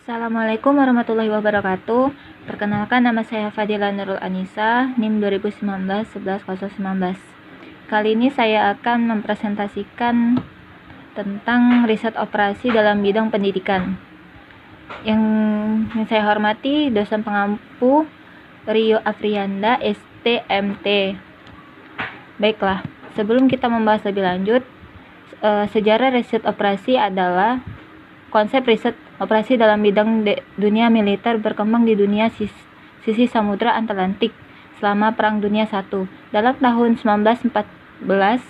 Assalamualaikum warahmatullahi wabarakatuh. Perkenalkan, nama saya Fadila Nurul Anisa, NIM 2019-11-019. Kali ini saya akan mempresentasikan tentang riset operasi dalam bidang pendidikan. Yang saya hormati dosen pengampu Rio Afrianda, STMT. Baiklah, sebelum kita membahas lebih lanjut, sejarah riset operasi adalah konsep riset operasi dalam bidang dunia militer berkembang di dunia sisi Samudra Atlantik selama Perang Dunia I. Dalam tahun 1914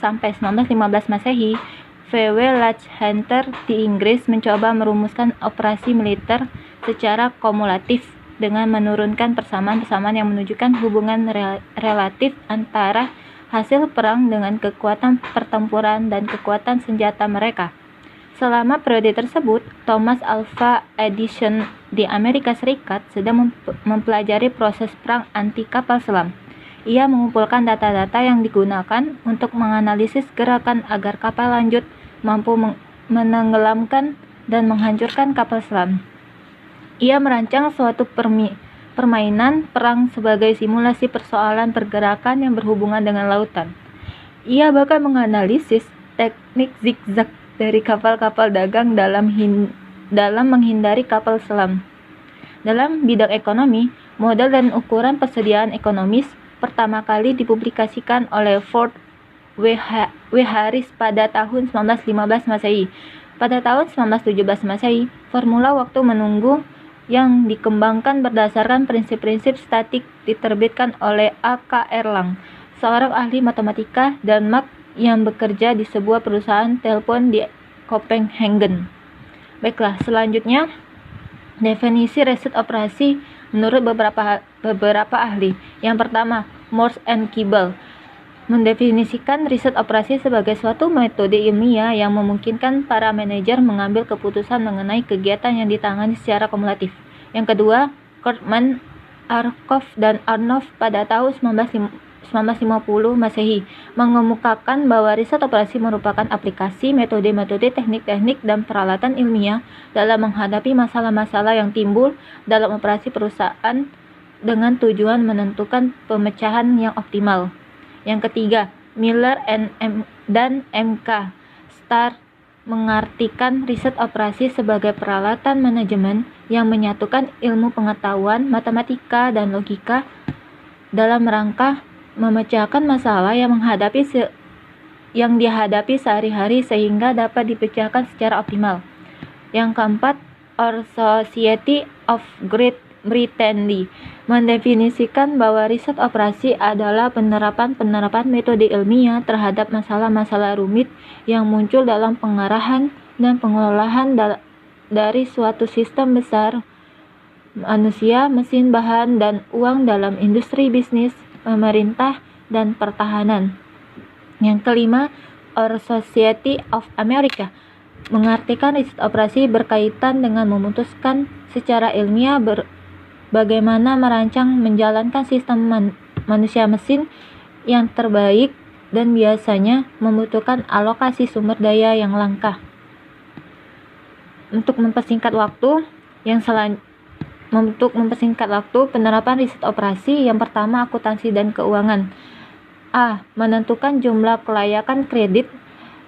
sampai 1915 Masehi, V.W. Hunter di Inggris mencoba merumuskan operasi militer secara kumulatif dengan menurunkan persamaan-persamaan yang menunjukkan hubungan relatif antara hasil perang dengan kekuatan pertempuran dan kekuatan senjata mereka. Selama periode tersebut, Thomas Alva Edison di Amerika Serikat sedang mempelajari proses perang anti kapal selam. Ia mengumpulkan data-data yang digunakan untuk menganalisis gerakan agar kapal lanjut mampu menenggelamkan dan menghancurkan kapal selam. Ia merancang suatu permainan perang sebagai simulasi persoalan pergerakan yang berhubungan dengan lautan. Ia bahkan menganalisis teknik zigzag dari kapal-kapal dagang dalam menghindari kapal selam. Dalam bidang ekonomi, model dan ukuran persediaan ekonomis pertama kali dipublikasikan oleh Ford W. Harris pada tahun 1915 Masehi. Pada tahun 1917 Masehi, formula waktu menunggu yang dikembangkan berdasarkan prinsip-prinsip statik diterbitkan oleh A.K. Erlang, seorang ahli matematika Denmark yang bekerja di sebuah perusahaan telepon di Copenhagen. Baiklah, selanjutnya definisi riset operasi menurut beberapa ahli. Yang pertama, Morse and Kibble mendefinisikan riset operasi sebagai suatu metode ilmiah yang memungkinkan para manajer mengambil keputusan mengenai kegiatan yang ditangani secara kumulatif. Yang kedua, Kurtzman, Arkoff, dan Arnoff pada tahun 1950 Masehi mengemukakan bahwa riset operasi merupakan aplikasi metode-metode teknik-teknik dan peralatan ilmiah dalam menghadapi masalah-masalah yang timbul dalam operasi perusahaan dengan tujuan menentukan pemecahan yang optimal. Yang ketiga, Miller dan M.K. Starr mengartikan riset operasi sebagai peralatan manajemen yang menyatukan ilmu pengetahuan, matematika, dan logika dalam rangka memecahkan masalah yang dihadapi sehari-hari sehingga dapat dipecahkan secara optimal. Yang keempat, Our Society of Great Britain mendefinisikan bahwa riset operasi adalah penerapan metode ilmiah terhadap masalah-masalah rumit yang muncul dalam pengarahan dan pengelolaan dari suatu sistem besar manusia, mesin, bahan, dan uang dalam industri bisnis, pemerintah, dan pertahanan. Yang kelima, Our Society of America mengartikan riset operasi berkaitan dengan memutuskan secara ilmiah bagaimana merancang menjalankan sistem manusia mesin yang terbaik dan biasanya membutuhkan alokasi sumber daya yang langka. Untuk mempersingkat waktu, penerapan riset operasi yang pertama, akuntansi dan keuangan. A. Menentukan jumlah kelayakan kredit.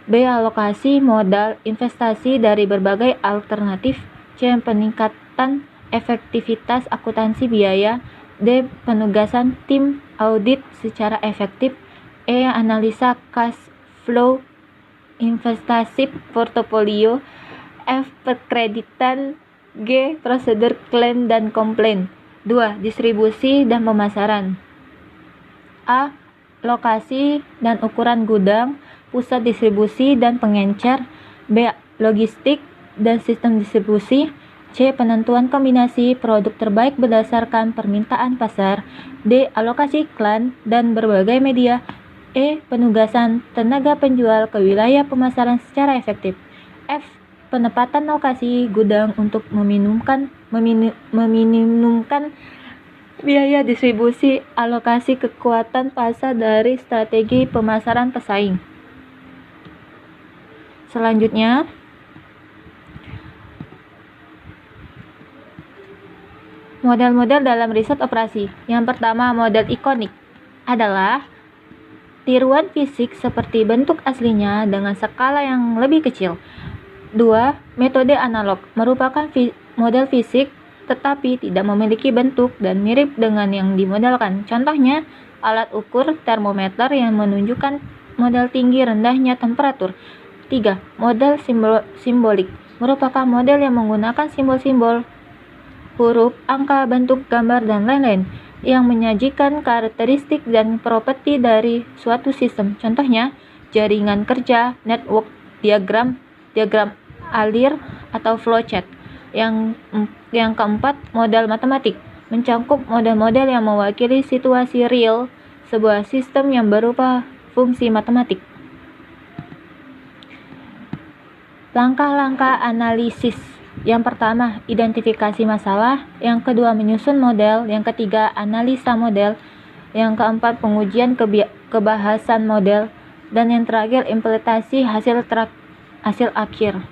B. Alokasi modal investasi dari berbagai alternatif. C. Peningkatan efektivitas akuntansi biaya. D. Penugasan tim audit secara efektif. E. Analisa cash flow investasi portofolio. F. Perkreditan. G. Prosedur klaim dan komplain. 2. Distribusi dan pemasaran. A. Lokasi dan ukuran gudang, pusat distribusi dan pengencer. B. Logistik dan sistem distribusi. C. Penentuan kombinasi produk terbaik berdasarkan permintaan pasar. D. Alokasi iklan dan berbagai media. E. Penugasan tenaga penjual ke wilayah pemasaran secara efektif. F. Penempatan lokasi gudang untuk meminimumkan biaya distribusi, alokasi kekuatan pasar dari strategi pemasaran pesaing. Selanjutnya, Model-model dalam riset operasi. Yang pertama, model ikonik adalah tiruan fisik seperti bentuk aslinya dengan skala yang lebih kecil. 2. Metode analog merupakan model fisik tetapi tidak memiliki bentuk dan mirip dengan yang dimodelkan. Contohnya, alat ukur termometer yang menunjukkan model tinggi rendahnya temperatur. 3. Model simbolik merupakan model yang menggunakan simbol-simbol, huruf, angka, bentuk, gambar, dan lain-lain yang menyajikan karakteristik dan properti dari suatu sistem. Contohnya, jaringan kerja, network, diagram alir, atau flowchart. Yang keempat, model matematik mencakup model-model yang mewakili situasi real sebuah sistem yang berupa fungsi matematik. Langkah-langkah analisis. Yang pertama, identifikasi masalah. Yang kedua, menyusun model. Yang ketiga, analisa model. Yang keempat, pengujian kebahasan model. Dan yang terakhir, implementasi hasil akhir.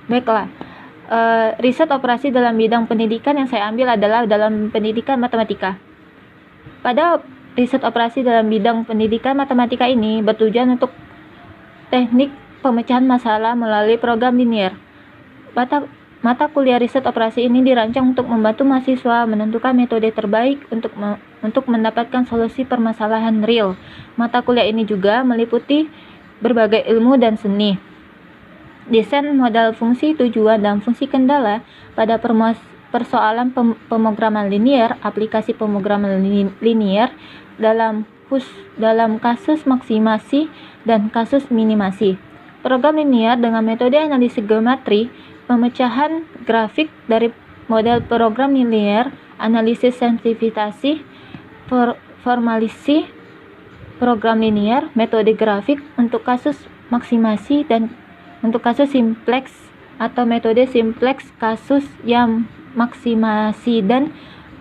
Baiklah, riset operasi dalam bidang pendidikan yang saya ambil adalah dalam pendidikan matematika. Pada riset operasi dalam bidang pendidikan matematika ini bertujuan untuk teknik pemecahan masalah melalui program linear. Mata kuliah riset operasi ini dirancang untuk membantu mahasiswa menentukan metode terbaik untuk mendapatkan solusi permasalahan real. Mata kuliah ini juga meliputi berbagai ilmu dan seni. Desain model fungsi tujuan dan fungsi kendala pada persoalan pemrograman linear, aplikasi pemrograman linear dalam kasus maksimasi dan kasus minimasi. Program linear dengan metode analisis geometri, pemecahan grafik dari model program linear, analisis sensitivitasi, formalisasi program linear, metode grafik untuk kasus maksimasi dan untuk kasus simplex atau metode simplex kasus yang maksimasi dan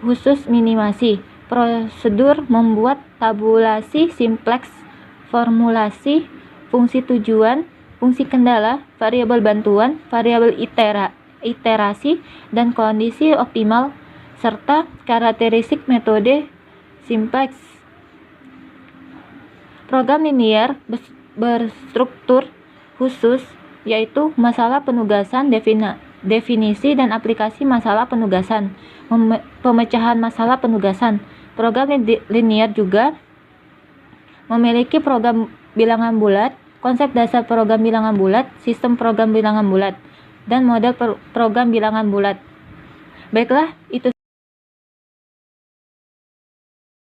khusus minimasi. Prosedur membuat tabulasi simplex, formulasi, fungsi tujuan, fungsi kendala, variabel bantuan, variabel iterasi, dan kondisi optimal, serta karakteristik metode simplex. Program linear berstruktur khusus, yaitu masalah penugasan, definisi dan aplikasi masalah penugasan, pemecahan masalah penugasan. Program linear juga memiliki program bilangan bulat, konsep dasar program bilangan bulat, sistem program bilangan bulat, dan model program bilangan bulat. Baiklah, itu